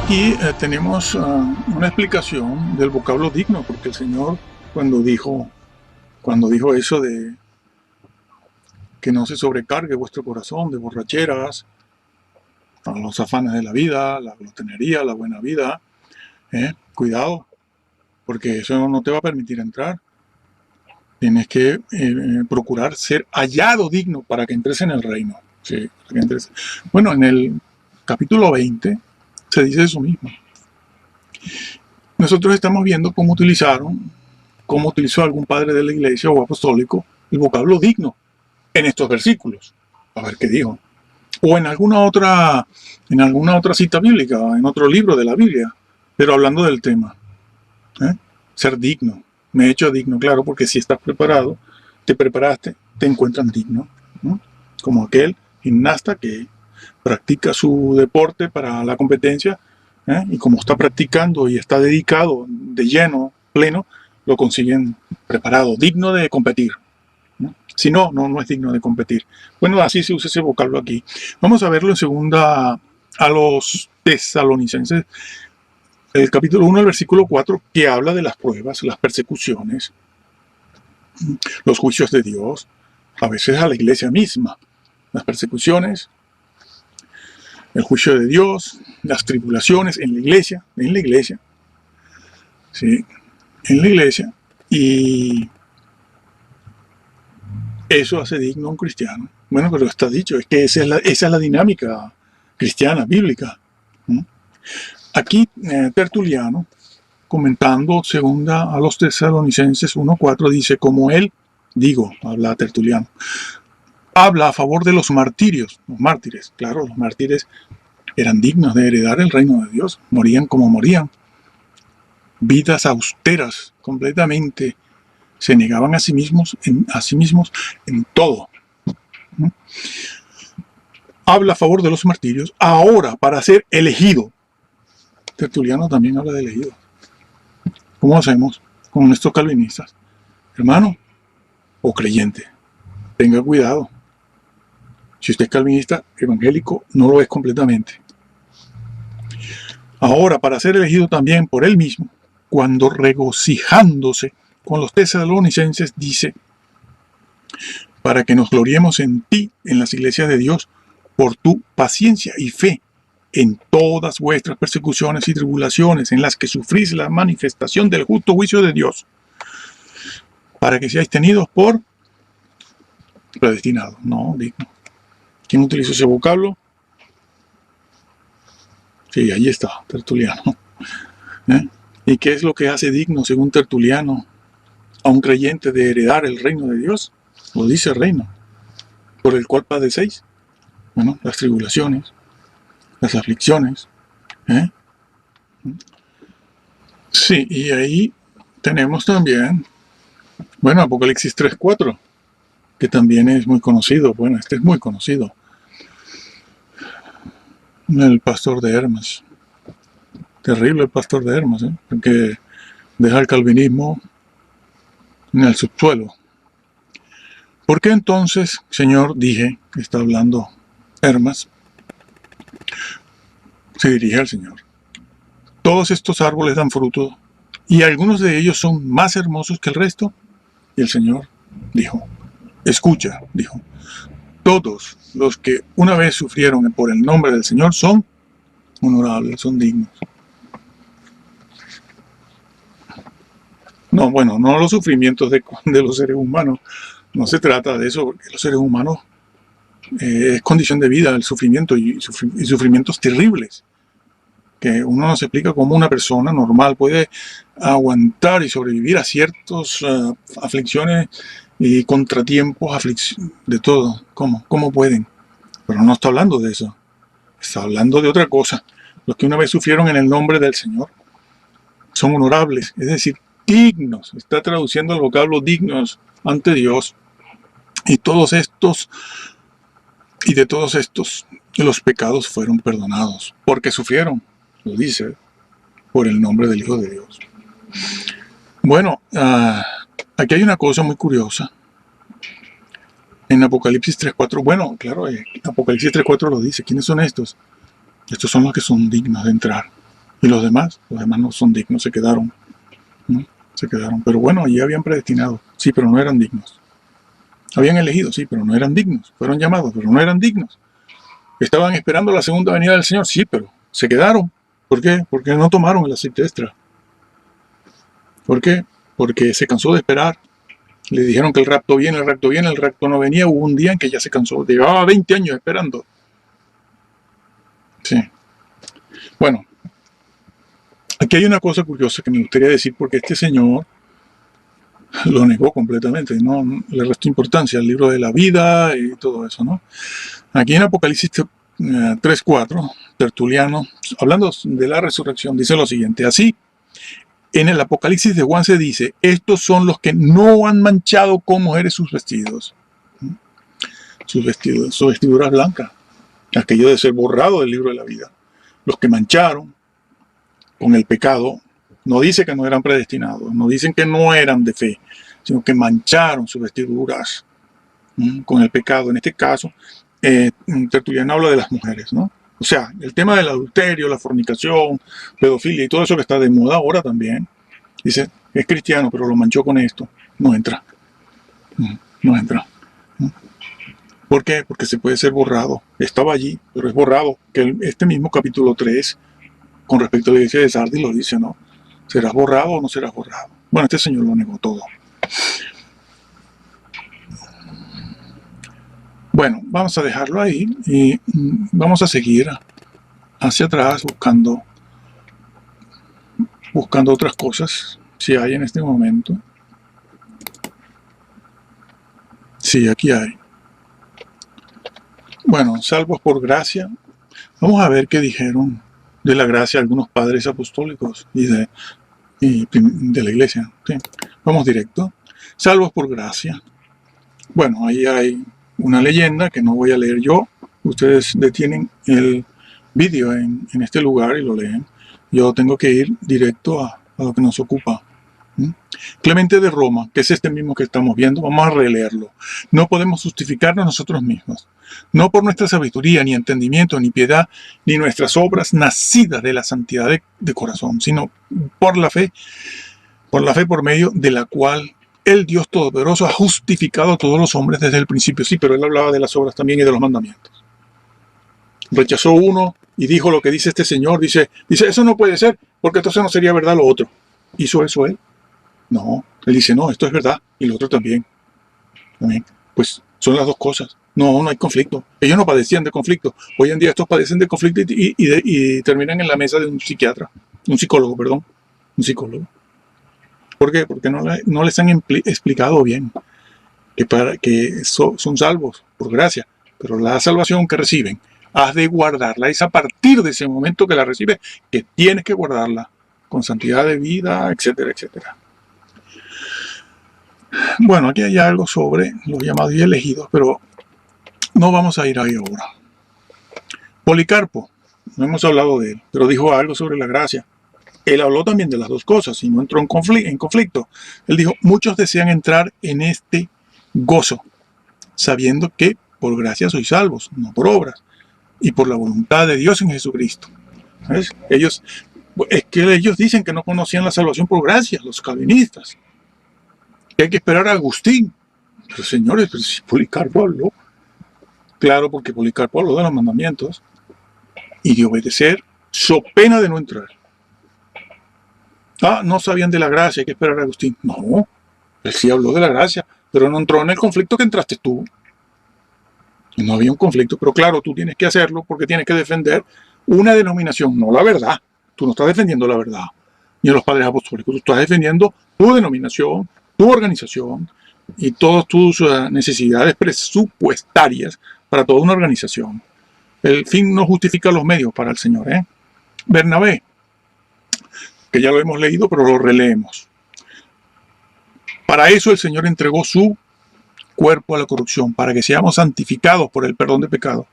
aquí tenemos una explicación del vocablo digno, porque el Señor cuando dijo eso de que no se sobrecargue vuestro corazón de borracheras, a los afanes de la vida, la glotonería, la buena vida, cuidado, porque eso no te va a permitir entrar. Tienes que procurar ser hallado digno para que entres en el reino. Sí, para que entres. Bueno, en el capítulo 20 se dice eso mismo. Nosotros estamos viendo cómo utilizó algún padre de la iglesia o apostólico el vocablo digno en estos versículos. A ver qué dijo. O en alguna otra cita bíblica, en otro libro de la Biblia, pero hablando del tema. Ser digno. Me he hecho digno, claro, porque si estás preparado, te preparaste, te encuentran digno. Como aquel gimnasta que practica su deporte para la competencia, y como está practicando y está dedicado de lleno, pleno, lo consiguen preparado, digno de competir. Si no, no es digno de competir. Bueno, así se usa ese vocablo aquí. Vamos a verlo en segunda a los Tesalonicenses, el capítulo 1, el versículo 4, que habla de las pruebas, las persecuciones, los juicios de Dios, a veces a la iglesia misma, las persecuciones, el juicio de Dios, las tribulaciones en la iglesia, ¿sí? En la iglesia, y eso hace digno a un cristiano. Bueno, pero está dicho, es que esa es la dinámica cristiana, bíblica. Aquí Tertuliano, comentando segunda a los Tesalonicenses 1:4, dice, como él, habla Tertuliano, habla a favor de los martirios, los mártires. Claro, los mártires eran dignos de heredar el reino de Dios, morían como morían, vidas austeras, completamente, se negaban a sí mismos en todo. Habla a favor de los martirios, ahora para ser elegido. Tertuliano también habla de elegido. ¿Cómo hacemos con estos calvinistas? Hermano o creyente, tenga cuidado. Si usted es calvinista, evangélico, no lo es completamente. Ahora, para ser elegido también por él mismo, cuando regocijándose con los tesalonicenses dice, para que nos gloriemos en ti, en las iglesias de Dios, por tu paciencia y fe en todas vuestras persecuciones y tribulaciones, en las que sufrís la manifestación del justo juicio de Dios, para que seáis tenidos por predestinados, no digno. ¿Quién utilizó ese vocablo? Sí, ahí está, Tertuliano. ¿Y qué es lo que hace digno, según Tertuliano, a un creyente de heredar el reino de Dios? Lo dice el reino, por el cual padecéis. Bueno, las tribulaciones, las aflicciones. Sí, y ahí tenemos también, bueno, Apocalipsis 3:4, que también es muy conocido. Bueno, este es muy conocido. El pastor de Hermas. Terrible el pastor de Hermas, porque deja el calvinismo en el subsuelo. ¿Por qué entonces, Señor, dije, que está hablando Hermas, se dirige al Señor? Todos estos árboles dan fruto, y algunos de ellos son más hermosos que el resto. Y el Señor dijo, escucha, dijo, todos los que una vez sufrieron por el nombre del Señor son honorables, son dignos. No, bueno, no los sufrimientos de los seres humanos. No se trata de eso, porque los seres humanos es condición de vida el sufrimiento y sufrimientos terribles, que uno no se explica cómo una persona normal puede aguantar y sobrevivir a ciertas aflicciones y contratiempos, de todo. ¿Cómo pueden? Pero no está hablando de eso. Está hablando de otra cosa. Los que una vez sufrieron en el nombre del Señor son honorables, es decir, dignos. Está traduciendo el vocablo dignos ante Dios. Y de todos estos, los pecados fueron perdonados, porque sufrieron, lo dice, por el nombre del Hijo de Dios. Bueno, aquí hay una cosa muy curiosa. En Apocalipsis 3:4, bueno, claro, Apocalipsis 3:4 lo dice. ¿Quiénes son estos? Estos son los que son dignos de entrar. Y los demás no son dignos, se quedaron. ¿No? Se quedaron. Pero bueno, allí habían predestinado. Sí, pero no eran dignos. Habían elegido, sí, pero no eran dignos. Fueron llamados, pero no eran dignos. Estaban esperando la segunda venida del Señor, sí, pero se quedaron. ¿Por qué? Porque no tomaron el aceite extra. ¿Por qué? Porque se cansó de esperar. Le dijeron que el rapto viene, el rapto no venía. Hubo un día en que ya se cansó. Llevaba 20 años esperando. Sí. Bueno, aquí hay una cosa curiosa que me gustaría decir, porque este señor lo negó completamente, no le restó importancia al libro de la vida y todo eso, ¿no? Aquí en Apocalipsis 3:4, Tertuliano, hablando de la resurrección, dice lo siguiente: así, en el Apocalipsis de Juan se dice, estos son los que no han manchado con mujeres sus vestidos. Sus vestiduras blancas, aquello de ser borrado del libro de la vida. Los que mancharon con el pecado, no dice que no eran predestinados, no dicen que no eran de fe, sino que mancharon sus vestiduras con el pecado. En este caso, Tertuliano habla de las mujeres, ¿no? O sea, el tema del adulterio, la fornicación, pedofilia y todo eso que está de moda ahora también. Dice, es cristiano, pero lo manchó con esto. No entra. No entra. ¿Por qué? Porque se puede ser borrado. Estaba allí, pero es borrado. Que este mismo capítulo 3, con respecto a la iglesia de Sardis, lo dice, ¿no? ¿Serás borrado o no serás borrado? Bueno, este señor lo negó todo. Bueno, vamos a dejarlo ahí y vamos a seguir hacia atrás buscando otras cosas, si hay en este momento. Sí, aquí hay. Bueno, salvos por gracia. Vamos a ver qué dijeron de la gracia algunos padres apostólicos y de la iglesia. ¿Sí? Vamos directo. Salvos por gracia. Bueno, ahí hay una leyenda que no voy a leer yo. Ustedes detienen el vídeo en este lugar y lo leen. Yo tengo que ir directo a lo que nos ocupa. Clemente de Roma, que es este mismo que estamos viendo, vamos a releerlo. No podemos justificarnos nosotros mismos, no por nuestra sabiduría, ni entendimiento, ni piedad, ni nuestras obras nacidas de la santidad de corazón, sino por la fe por medio de la cual el Dios Todopoderoso ha justificado a todos los hombres desde el principio. Sí, pero él hablaba de las obras también y de los mandamientos. Rechazó uno y dijo lo que dice este señor, dice, eso no puede ser, porque entonces no sería verdad lo otro. ¿Hizo eso él? No, él dice, no, esto es verdad, y lo otro también. Pues son las dos cosas. No hay conflicto. Ellos no padecían de conflicto. Hoy en día estos padecen de conflicto y terminan en la mesa de un psiquiatra, un psicólogo. ¿Por qué? Porque no les han explicado bien que son salvos por gracia, pero la salvación que reciben, has de guardarla. Es a partir de ese momento que la recibes que tienes que guardarla con santidad de vida, etcétera, etcétera. Bueno, aquí hay algo sobre los llamados y elegidos, pero no vamos a ir ahí ahora. Policarpo, no hemos hablado de él, pero dijo algo sobre la gracia. Él habló también de las dos cosas y no entró en conflicto. Él dijo, muchos desean entrar en este gozo, sabiendo que por gracia sois salvos, no por obras, y por la voluntad de Dios en Jesucristo. ¿Sabes? Ellos dicen que no conocían la salvación por gracia, los calvinistas. Que hay que esperar a Agustín. Pero señores, si Policarpo habló. Claro, porque Policarpo habló de los mandamientos y de obedecer, so pena de no entrar. No sabían de la gracia, hay que esperar a Agustín. No, él sí habló de la gracia, pero no entró en el conflicto que entraste tú. Y no había un conflicto, pero claro, tú tienes que hacerlo porque tienes que defender una denominación, no la verdad. Tú no estás defendiendo la verdad, ni a los padres apostólicos, tú estás defendiendo tu denominación, tu organización y todas tus necesidades presupuestarias para toda una organización. El fin no justifica los medios para el Señor. Bernabé, que ya lo hemos leído, pero lo releemos. Para eso el Señor entregó su cuerpo a la corrupción, para que seamos santificados por el perdón de pecados.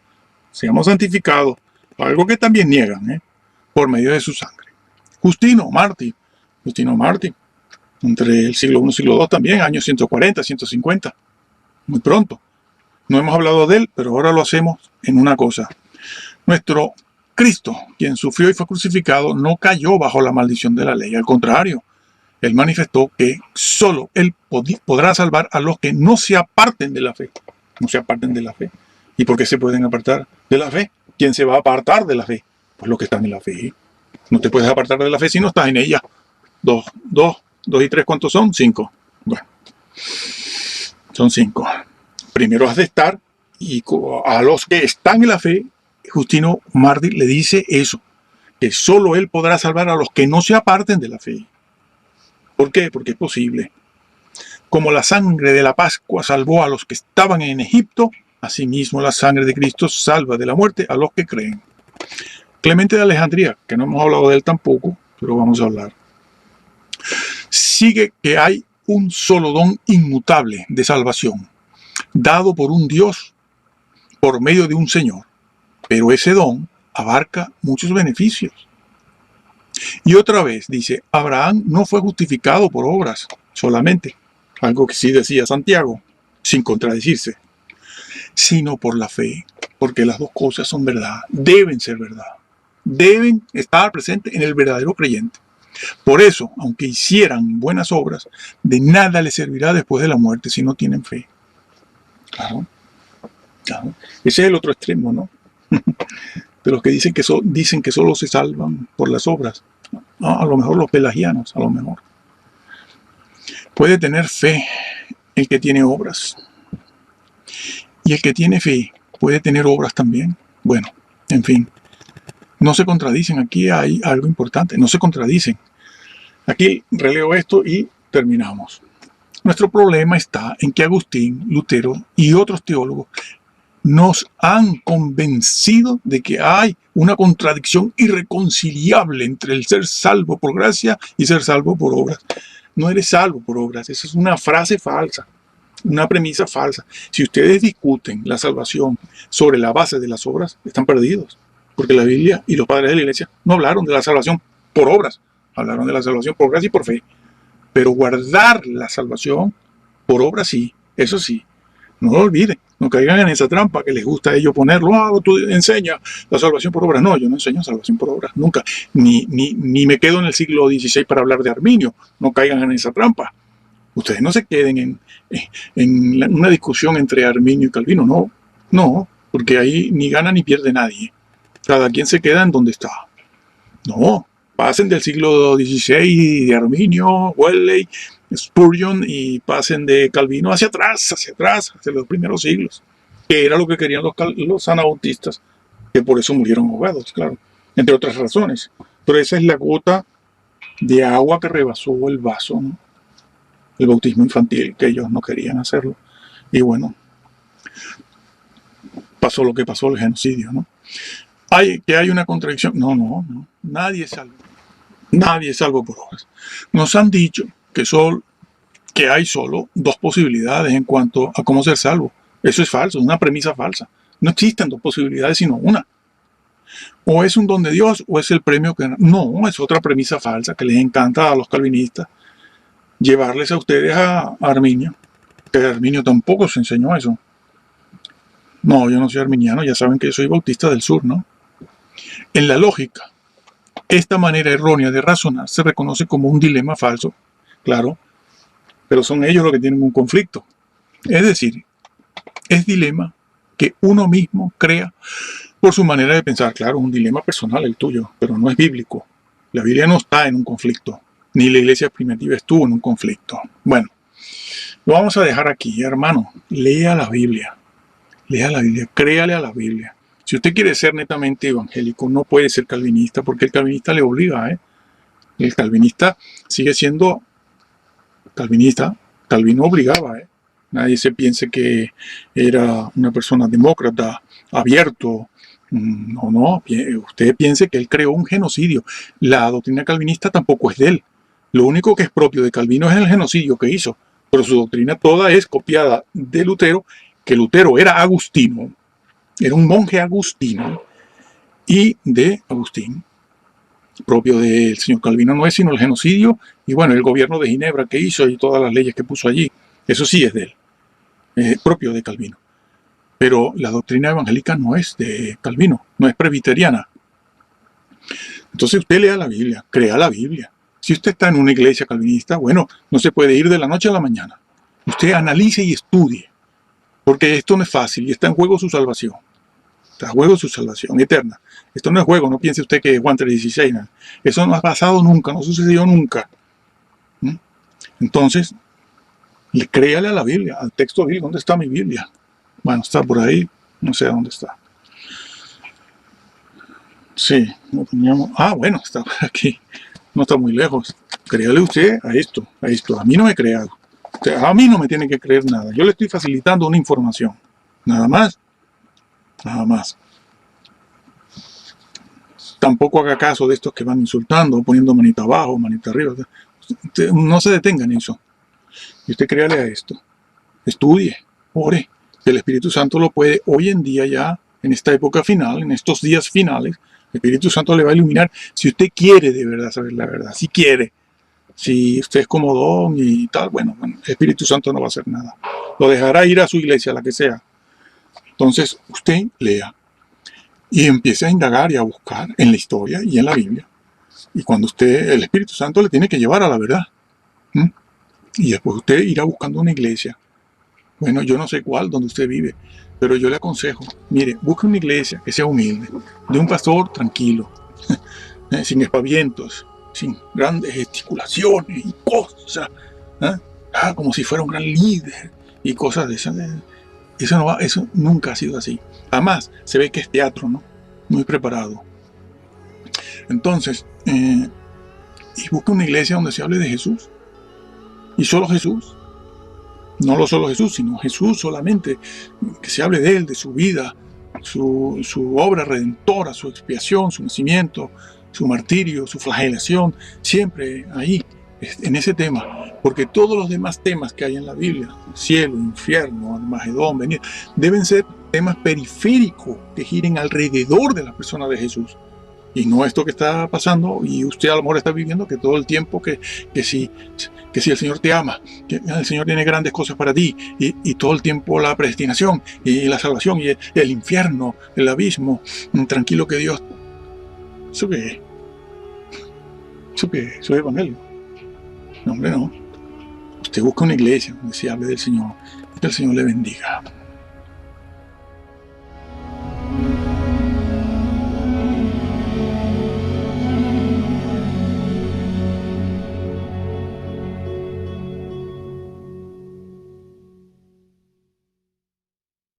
Seamos santificados, algo que también niegan, por medio de su sangre. Justino Mártir, entre el siglo I y el siglo II también, años 140, 150, muy pronto. No hemos hablado de él, pero ahora lo hacemos en una cosa. Nuestro Cristo, quien sufrió y fue crucificado, no cayó bajo la maldición de la ley. Al contrario, Él manifestó que solo Él podrá salvar a los que no se aparten de la fe. No se aparten de la fe. ¿Y por qué se pueden apartar de la fe? ¿Quién se va a apartar de la fe? Pues los que están en la fe. No te puedes apartar de la fe si no estás en ella. Dos y tres, ¿cuántos son? 5. Bueno, son 5. Primero has de estar, y a los que están en la fe, Justino Mártir le dice eso, que solo Él podrá salvar a los que no se aparten de la fe. ¿Por qué? Porque es posible. Como la sangre de la Pascua salvó a los que estaban en Egipto, asimismo la sangre de Cristo salva de la muerte a los que creen. Clemente de Alejandría, que no hemos hablado de él tampoco, pero vamos a hablar, sigue que hay un solo don inmutable de salvación, dado por un Dios por medio de un Señor, pero ese don abarca muchos beneficios. Y otra vez dice, Abraham no fue justificado por obras solamente, algo que sí decía Santiago, sin contradecirse, sino por la fe, porque las dos cosas son verdad, deben ser verdad, deben estar presentes en el verdadero creyente. Por eso, aunque hicieran buenas obras, de nada les servirá después de la muerte si no tienen fe. Claro. Ese es el otro extremo, ¿no? De los que dicen que solo se salvan por las obras. A lo mejor los pelagianos, a lo mejor. Puede tener fe el que tiene obras. Y el que tiene fe puede tener obras también. Bueno, en fin. No se contradicen. Aquí hay algo importante. No se contradicen. Aquí releo esto y terminamos. Nuestro problema está en que Agustín, Lutero y otros teólogos nos han convencido de que hay una contradicción irreconciliable entre el ser salvo por gracia y ser salvo por obras. No eres salvo por obras. Esa es una frase falsa, una premisa falsa. Si ustedes discuten la salvación sobre la base de las obras, están perdidos. Porque la Biblia y los padres de la iglesia no hablaron de la salvación por obras. Hablaron de la salvación por gracia y por fe. Pero guardar la salvación por obras sí, eso sí. No lo olviden, no caigan en esa trampa que les gusta a ellos ponerlo. Tú enseñas la salvación por obras. No, yo no enseño salvación por obras, nunca. Ni me quedo en el siglo XVI para hablar de Arminio. No caigan en esa trampa. Ustedes no se queden en una discusión entre Arminio y Calvino. No, porque ahí ni gana ni pierde nadie. Cada quien se queda en donde está. No, pasen del siglo XVI, de Arminio, Wesley, Spurgeon, y pasen de Calvino hacia atrás, hacia los primeros siglos, que era lo que querían los anabautistas, que por eso murieron ahogados, claro, entre otras razones. Pero esa es la gota de agua que rebasó el vaso, ¿no? El bautismo infantil, que ellos no querían hacerlo. Y bueno, pasó lo que pasó, el genocidio, ¿no? Que hay una contradicción. No. Nadie es salvo. Nadie es salvo por obras. Nos han dicho que hay solo dos posibilidades en cuanto a cómo ser salvo. Eso es falso, es una premisa falsa. No existen dos posibilidades, sino una. O es un don de Dios o es el premio que... No, es otra premisa falsa que les encanta a los calvinistas llevarles a ustedes a Arminio. Que Arminio tampoco se enseñó eso. No, yo no soy arminiano, ya saben que yo soy bautista del sur, ¿no? En la lógica, esta manera errónea de razonar se reconoce como un dilema falso, claro, pero son ellos los que tienen un conflicto. Es decir, es dilema que uno mismo crea por su manera de pensar. Claro, es un dilema personal el tuyo, pero no es bíblico. La Biblia no está en un conflicto, ni la iglesia primitiva estuvo en un conflicto. Bueno, lo vamos a dejar aquí, hermano. Lea la Biblia, créale a la Biblia. Si usted quiere ser netamente evangélico, no puede ser calvinista, porque el calvinista le obliga, ¿eh? El calvinista sigue siendo calvinista. Calvino obligaba, ¿eh? Nadie se piense que era una persona demócrata, abierto. No. Usted piense que él creó un genocidio. La doctrina calvinista tampoco es de él. Lo único que es propio de Calvino es el genocidio que hizo. Pero su doctrina toda es copiada de Lutero, que Lutero era agustino. Era un monje agustino, y de Agustín, propio del señor Calvino, no es sino el genocidio, y bueno, el gobierno de Ginebra que hizo y todas las leyes que puso allí, eso sí es de él, es propio de Calvino. Pero la doctrina evangélica no es de Calvino, no es presbiteriana, Entonces usted lea la Biblia, crea la Biblia. Si usted está en una iglesia calvinista, bueno, no se puede ir de la noche a la mañana. Usted analice y estudie, porque esto no es fácil y está en juego su salvación. Está en juego su salvación eterna. Esto no es juego, no piense usted que es Juan 3:16. ¿No? Eso no ha pasado nunca, no sucedió nunca. ¿Mm? Entonces, créale a la Biblia, al texto bíblico. ¿Dónde está mi Biblia? Bueno, está por ahí, no sé dónde está. Sí, no teníamos. Ah, bueno, está por aquí. No está muy lejos. Créale usted a esto, a esto. A mí no me he creado. O sea, a mí no me tiene que creer nada. Yo le estoy facilitando una información. Nada más. Nada más. Tampoco haga caso de estos que van insultando, poniendo manita abajo, manita arriba. Usted no se detenga en eso. Y usted créale a esto. Estudie, ore. El Espíritu Santo lo puede hoy en día ya, en esta época final, en estos días finales. El Espíritu Santo le va a iluminar si usted quiere de verdad saber la verdad. Si quiere. Si usted es comodón y tal, bueno, el Espíritu Santo no va a hacer nada. Lo dejará ir a su iglesia, la que sea. Entonces, usted lea y empiece a indagar y a buscar en la historia y en la Biblia. Y cuando el Espíritu Santo le tiene que llevar a la verdad. ¿Mm? Y después usted irá buscando una iglesia. Bueno, yo no sé cuál, donde usted vive, pero yo le aconsejo, mire, busque una iglesia que sea humilde, de un pastor tranquilo, sin espavientos, sin grandes gesticulaciones y cosas, como si fuera un gran líder y cosas de esas. Eso nunca ha sido así. Además, se ve que es teatro, ¿no? Muy preparado. Entonces, y busque una iglesia donde se hable de Jesús. Y solo Jesús. No lo solo Jesús, sino Jesús solamente. Que se hable de Él, de su vida, su obra redentora, su expiación, su nacimiento, su martirio, su flagelación. Siempre ahí, en ese tema. Porque todos los demás temas que hay en la Biblia, cielo, infierno, Armagedón, venir, deben ser temas periféricos que giren alrededor de la persona de Jesús. Y no esto que está pasando, y usted a lo mejor está viviendo que todo el tiempo que si el Señor te ama, que el Señor tiene grandes cosas para ti, y todo el tiempo la predestinación, y la salvación, y el infierno, el abismo, tranquilo que Dios... ¿Eso qué es? ¿Eso qué es? ¿Eso es evangelio? No, hombre, no. Usted busca una iglesia donde se hable del Señor y que el Señor le bendiga.